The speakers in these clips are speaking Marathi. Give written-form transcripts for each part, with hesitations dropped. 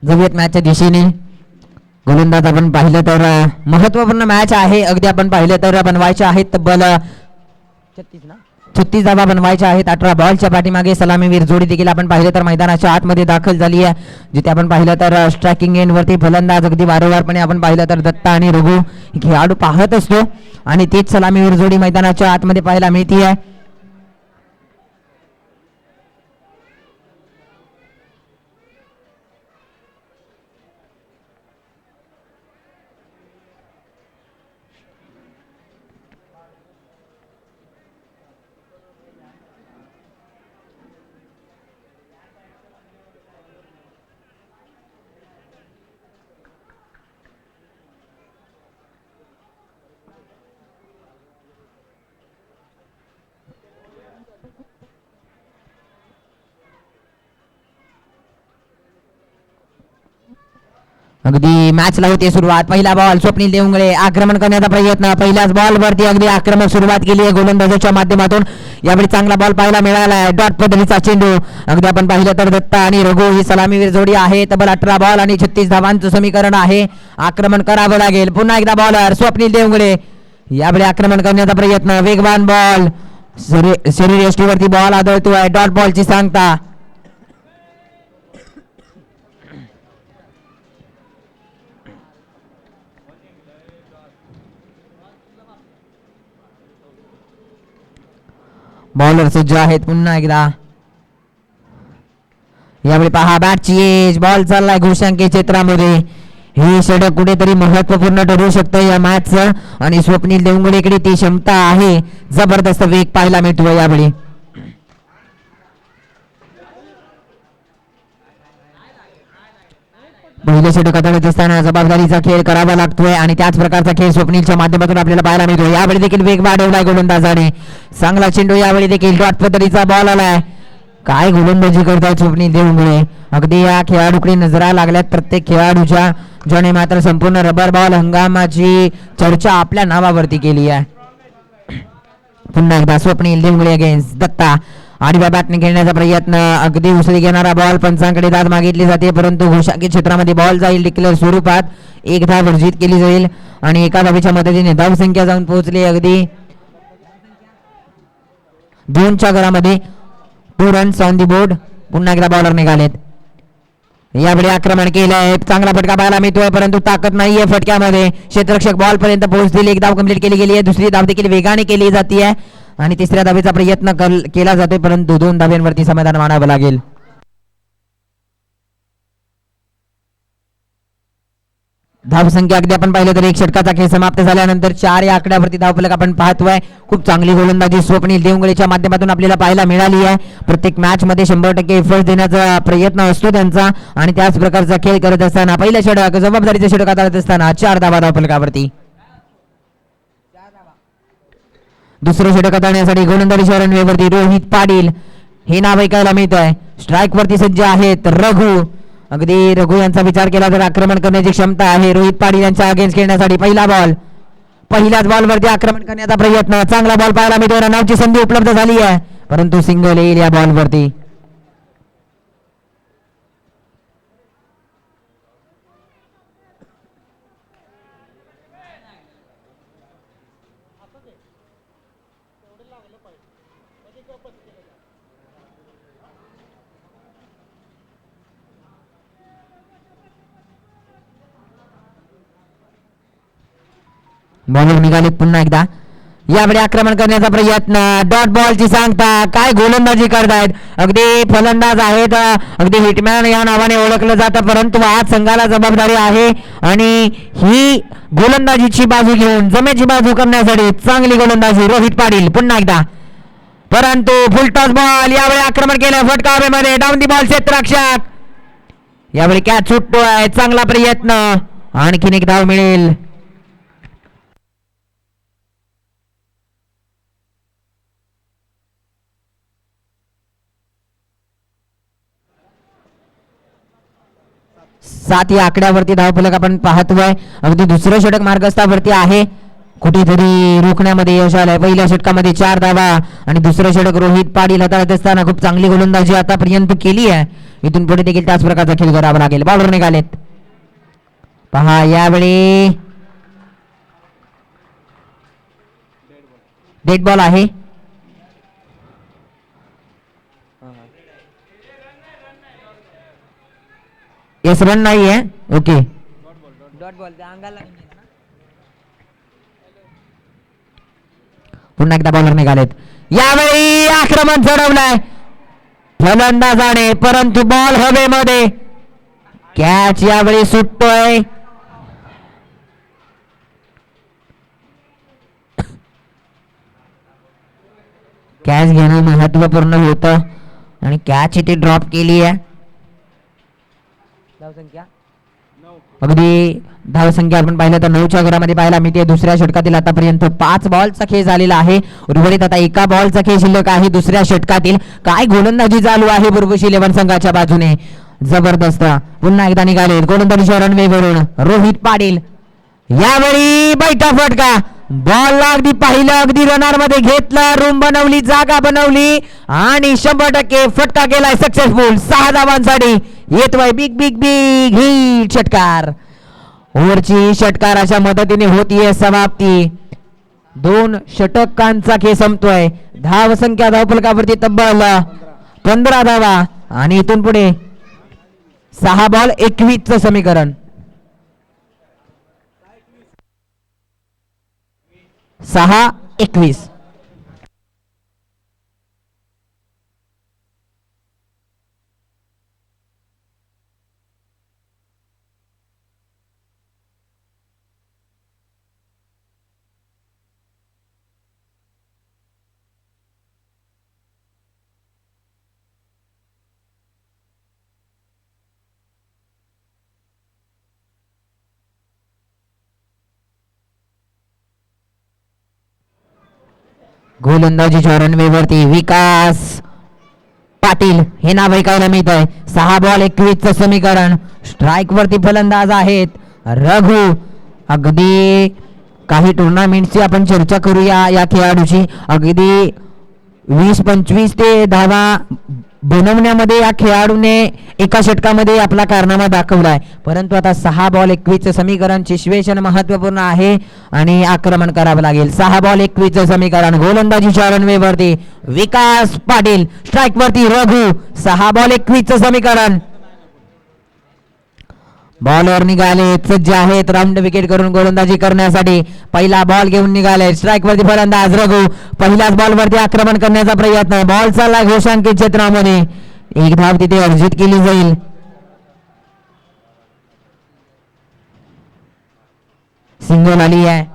जाऊयात मॅचच्या दिशेने. गोलंदाज आपण पाहिलं तर महत्वपूर्ण मॅच आहे. अगदी आपण पाहिलं तर बनवायचे आहेत तब्बल 36 धावा बनवायच्या आहेत. 18 बॉलच्या पाठीमागे सलामीवीर जोडी देखील आपण पाहिलं तर मैदानाच्या आतमध्ये दाखल झाली आहे, जिथे आपण पाहिलं तर स्ट्रायकिंग एंड वरती फलंदाज अगदी वारंवारपणे आपण पाहिलं तर दत्ता आणि रघु खेळाडू पाहत असतो आणि तीच सलामीवीर जोडी मैदानाच्या आतमध्ये पाहायला मिळते आहे. अगदी मॅचला होते सुरुवात. पहिला बॉल स्वप्नील देवंगळे आक्रमण करण्याचा प्रयत्न. पहिल्याच बॉल वरती अगदी आक्रमक सुरुवात केली आहे गोलंदाजाच्या माध्यमातून. यावेळी चांगला बॉल पाहायला मिळाला आहे. डॉट पद्धतीचा चेंडू. अगदी आपण पाहिलं तर दत्ता आणि रघु ही सलामीवीर जोडी आहे. तब्बल 18 बॉल आणि 36 धावांचं समीकरण आहे. आक्रमण करावं लागेल. पुन्हा एकदा बॉलर स्वप्नील देवंगळे. यावेळी आक्रमण करण्याचा प्रयत्न. वेगवान बॉल. शरीर यष्टीवरती बॉल आदळतोय. डॉट बॉलची सांगता. बॉलर सज्ज आहेत पुन्हा एकदा. यावेळी पहा बॅटची एज. बॉल चाललाय घोषांकी क्षेत्रामध्ये. हे षटक कुठेतरी महत्वपूर्ण ठरू शकतं या मॅचचं आणि स्वप्नील देवंगडेकडे ती क्षमता आहे. जबरदस्त वेग पाहायला मिळतोय यावेळी. पहिले षटक हाताळत असताना जबाबदारीचा खेळ करावा लागतोय आणि त्याच प्रकारचा खेळ स्वप्नीलच्या माध्यमातून आपल्याला पाहायला मिळतो. यावेळी देखील वेग वाढवलाय गोलंदाजाने. चांगला चेंडू. यावेळी देखील डॉट पद्धतीचा बॉल आलाय. काय गोलंदाजी करतायत स्वप्नील देवंगळे. अगदी या खेळाडूकडे नजरा लागल्यात प्रत्येक खेळाडूच्या, ज्याने मात्र संपूर्ण रबर बॉल हंगामाची चर्चा आपल्या नावावरती केली आहे. पुन्हा एकदा स्वप्नील देवंगळे अगेन्स्ट दत्ता. आडव्या बॅटने खेळण्याचा प्रयत्न. अगदी उसळी घेणारा बॉल. पंचांकडे दाद मागितली जाते, परंतु घोषाकी क्षेत्रामध्ये बॉल जाईल डिक्लेअर स्वरूपात. एक धाव वर्जित केली जाईल आणि एका धावेच्या मदतीने धावसंख्या जाऊन पोहोचली अगदी 2च्या घरामध्ये. 2 रन्स ऑन दी बोर्ड. पुन्हा एकदा बॉलर निघालेत. यावेळी आक्रमण केलंय. चांगला फटका पाहायला मिळतोय, परंतु ताकद नाहीये फटक्यामध्ये. क्षेत्ररक्षक बॉल पर्यंत पोहोचतील. एक धाव कंप्लीट केली गेली आहे. दुसरी धाव देखील वेगाने केली जाते आणि तिसऱ्या धावेचा प्रयत्न केला जातोय, परंतु 2 धाव्यांवरती समाधान मानावं लागेल. धावसंख्या अगदी आपण पाहिलं तर एक षटकाचा खेळ समाप्त झाल्यानंतर 4 या आकड्यावरती धावफलक आपण पाहतोय. खूप चांगली गोलंदाजी स्वप्नील देवंगळेच्या माध्यमातून आपल्याला पाहायला मिळाली आहे. प्रत्येक मॅच मध्ये 100% एफर्ट देण्याचा प्रयत्न असतो त्यांचा आणि त्याच प्रकारचा खेळ करत असताना पहिल्या षटक जबाबदारीचं षटक हाताळत असताना 4 धावा धावफलकावरती. दुसरं षटक हाताळण्यासाठी गोलंदाजीच्या रनवेवरती रोहित पाटील हे नाव ऐकायला मिळत आहे. स्ट्राईक वरती सज्ज आहेत रघु. अगदी रघु यांचा विचार केला तर आक्रमण करण्याची क्षमता आहे. रोहित पाटील यांच्या अगेन्स्ट खेळण्यासाठी पहिला बॉल. पहिल्याच बॉलवरती आक्रमण करण्याचा प्रयत्न. चांगला बॉल पाहायला मिळतो. रनआउटची संधी उपलब्ध झाली आहे, परंतु सिंगल येईल या बॉलवरती. बॉलर निघाले पुन्हा एकदा. यावेळी आक्रमण करण्याचा प्रयत्न. डॉट बॉलची सांगता. काय गोलंदाजी करतायत. अगदी फलंदाज आहेत, अगदी हिटमॅन या नावाने ओळखलं जातं, परंतु आज संघाला जबाबदारी आहे आणि ही गोलंदाजीची बाजू घेऊन जमेची बाजू करण्यासाठी चांगली गोलंदाजी रोहित पाटील पुन्हा एकदा, परंतु फुलटॉस बॉल. यावेळी आक्रमण केलं फटका हवेमध्ये. डाऊन दी बॉल क्षेत्ररक्षक. यावेळी कॅच सुटतोय. चांगला प्रयत्न. आणखीन एक धाव मिळेल. सात या आकड्यावरती धावफलक आपण पाहतोय. अगदी दुसरं षटक मार्गस्थावरती आहे. कुठेतरी रोखण्यामध्ये यश आलंय. पहिल्या षटकामध्ये 4 धावा आणि दुसरं षटक रोहित पाटील हाताळत असताना खूप चांगली गोलंदाजी आतापर्यंत केली आहे. इथून पुढे देखील त्याच प्रकारचा खेळ करावा लागेल. बॉलर निघालेत पहा. यावेळी डेड बॉल आहे. येस रन नाही आहे. ओके डॉट बॉल पुन्हा एकदा बॉलर निघालेत. यावेळी आक्रमण चढवलंय फलंदाजाने परंतु बॉल हवेमध्ये. कॅच यावेळी सुटतोय. कॅच घेणं महत्वपूर्ण होतं आणि कॅच इथे ड्रॉप केली आहे. अगदी धावसंख्या आपण पाहिलं तर 9च्या घरामध्ये पाहायला मिळते. दुसऱ्या षटकातील आतापर्यंत 5 बॉलचा खेळ झालेला आहे. उर्वरित आता एका बॉलचा खेळ शिल्लक आहे दुसऱ्या षटकातील. काय गोलंदाजी चालू आहे बुरबुशी 11 संघाच्या बाजूने. जबरदस्त. पुन्हा एकदा निघाले गोलंदाजीच्या रनवेवरून रोहित पाटील. यावेळी बैठा फटका. बॉल अगदी पाहिलं अगदी रनर मध्ये घेतला. रूम बनवली जागा बनवली आणि 100% फटका गेलाय सक्सेसफुल. 6 धावांसाठी येतोय बिग बिग बिग हिट षटकार. ओव्हरची षटकार अशा मदतीने होतीये समाप्ती. 2 षटकांचा खेळ संपतोय. धाव संख्या धावफलकावरती तब्बल 15 धावा आणि इथून पुढे 6 बॉल 21 समीकरण. 6-21. गोलंदाजीच्या रनवेवरती विकास पाटील हे नाव ऐकायला मिळत आहे. 6 बॉल 21 समीकरण. स्ट्राईक वरती फलंदाज आहेत रघु. अगदी काही टुर्नामेंटची आपण चर्चा करूया या खेळाडूची. अगदी 20-25 ते धावा बनवण्यामध्ये या खेळाडूने एका षटकामध्ये आपला कारनामा दाखवलाय. परंतु आता 6 बॉल 21 समीकरण. सिच्युएशन महत्वपूर्ण आहे आणि आक्रमण करावं लागेल. 6 बॉल 21 समीकरण. गोलंदाजीच्या रनवेवरती विकास पाटील. स्ट्राईक वरती रघु. 6 बॉल 21 समीकरण. बॉलर निघाले सज्ज आहेत राऊंड विकेट करून गोलंदाजी करण्यासाठी. पहिला बॉल घेऊन निघाले. स्ट्राईक वरती फलंदाज रघु. पहिल्याच बॉल वरती आक्रमण करण्याचा प्रयत्न. बॉल चालला घोषांकित क्षेत्रामध्ये. 1 धाव तिथे अर्जित केली जाईल. सिंगल आली आहे.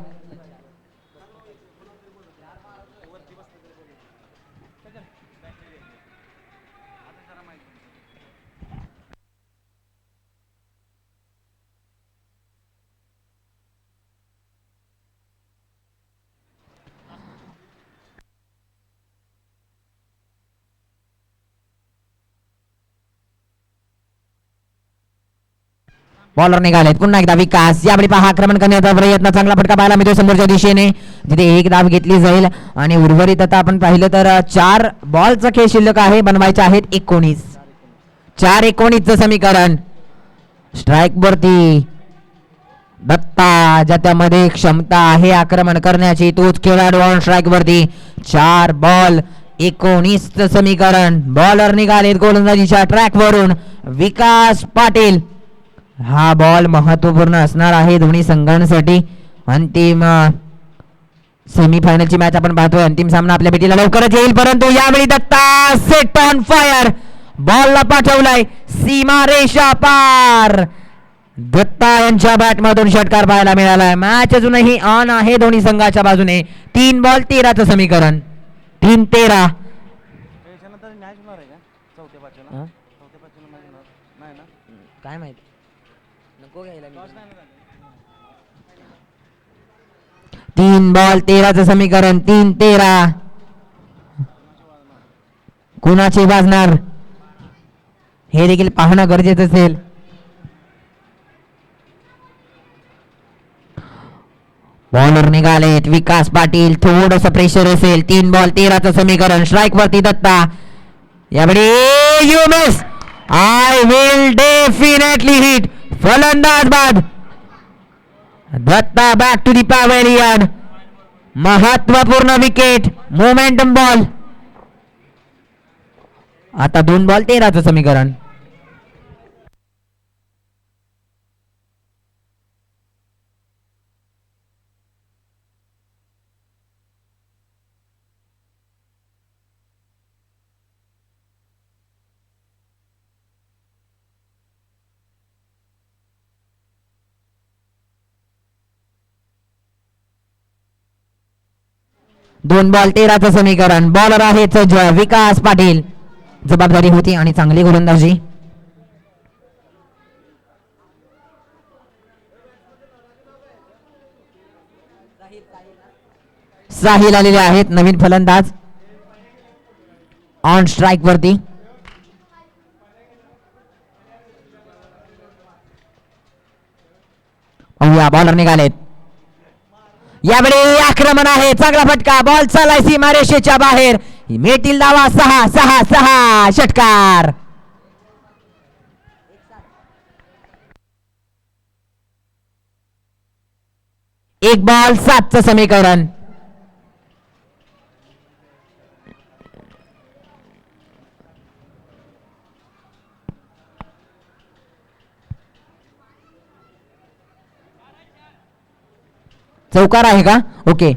बॉलर निघालेत. पुन्हा एकदा विकास. यावेळी पहा आक्रमण करण्याचा प्रयत्न. चांगला फटका पाहायला मिळतो समोरच्या दिशेने. तिथे 1 धाव घेतली जाईल आणि उर्वरित आता आपण पाहिलं तर 4 बॉलचा खेळ शिल्लक आहे. बनवायचे आहेत 19. 4-19 समीकरण. स्ट्राईक वरती दत्ता ज्याच्यामध्ये क्षमता आहे आक्रमण करण्याची तोच खेळाडू ऑन स्ट्राईक वरती. 4 बॉल 19 समीकरण. बॉलर निघालेत गोलंदाजीच्या ट्रॅक वरून विकास पाटील. हा बॉल महत्वपूर्ण असणार आहे दोन्ही संघांसाठी. अंतिम सेमीफायनलची मॅच आपण पाहतोय. अंतिम सामना आपल्या भेटीला लवकरच येईल. परंतु यावेळी दत्ता सेट ऑन फायर. बॉलला पाठवलाय सीमा रेषा पार. दत्ता यांच्या बॅट मधून षटकार पाहायला मिळालाय. मॅच अजूनही ऑन आहे दोन्ही संघाच्या बाजूने. 3 बॉल 13 समीकरण. 3-13. काय माहिती नको घ्यायला. 3 बॉल 13 समीकरण. 3-13. कुणाचे वाजणार हे देखील पाहणं गरजेचं असेल. बॉलर निघालेत विकास पाटील. थोडस प्रेशर असेल. 3 बॉल 13 समीकरण. स्ट्राईक वरती दत्ता. यावेळी you miss. I will definitely hit. फलंदाज बाद. Datta back to the pavilion. महत्वपूर्ण विकेट. Momentum ball. आता 2 बॉल 13चं समीकरण. दोन बॉल 13चं समीकरण. बॉलर आहेत विकास पाटील. जबाबदारी होती आणि चांगली गोलंदाजी. साहिल आलेले आहेत नवीन फलंदाज ऑन स्ट्राइक वरती. बॉलर निघालेत. यावेळी आक्रमण आहे. चांगला फटका. बॉल चालाय सीमारेषेच्या बाहेर. मिळतील धावा. 6 षटकार. एक बॉल 7चं समीकरण. चौकार आहे का? ओके.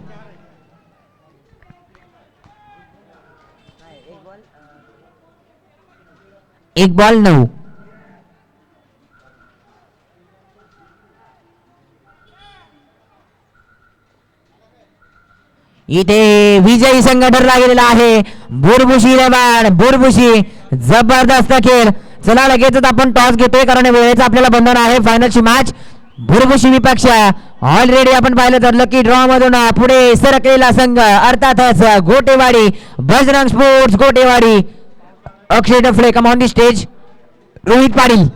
एक बॉल 9. इथे विजयी संघ ठरला गेलेला आहे. बुरबुशी रेबाड. बुरबुशी जबरदस्त खेळ. चला लगेचच आपण टॉस घेतोय कारण वेळेचं आपल्याला बंधन आहे. फायनलची मॅच बुरबुशी विपक्ष. ऑलरेडी आपण पाहिलं तर लकी ड्रॉ मधून पुढे सरकलेला संघ अर्थातच Gotewadi Bajrang sports Gotewadi. Akshay Daphale come on the stage. Rohit Patil.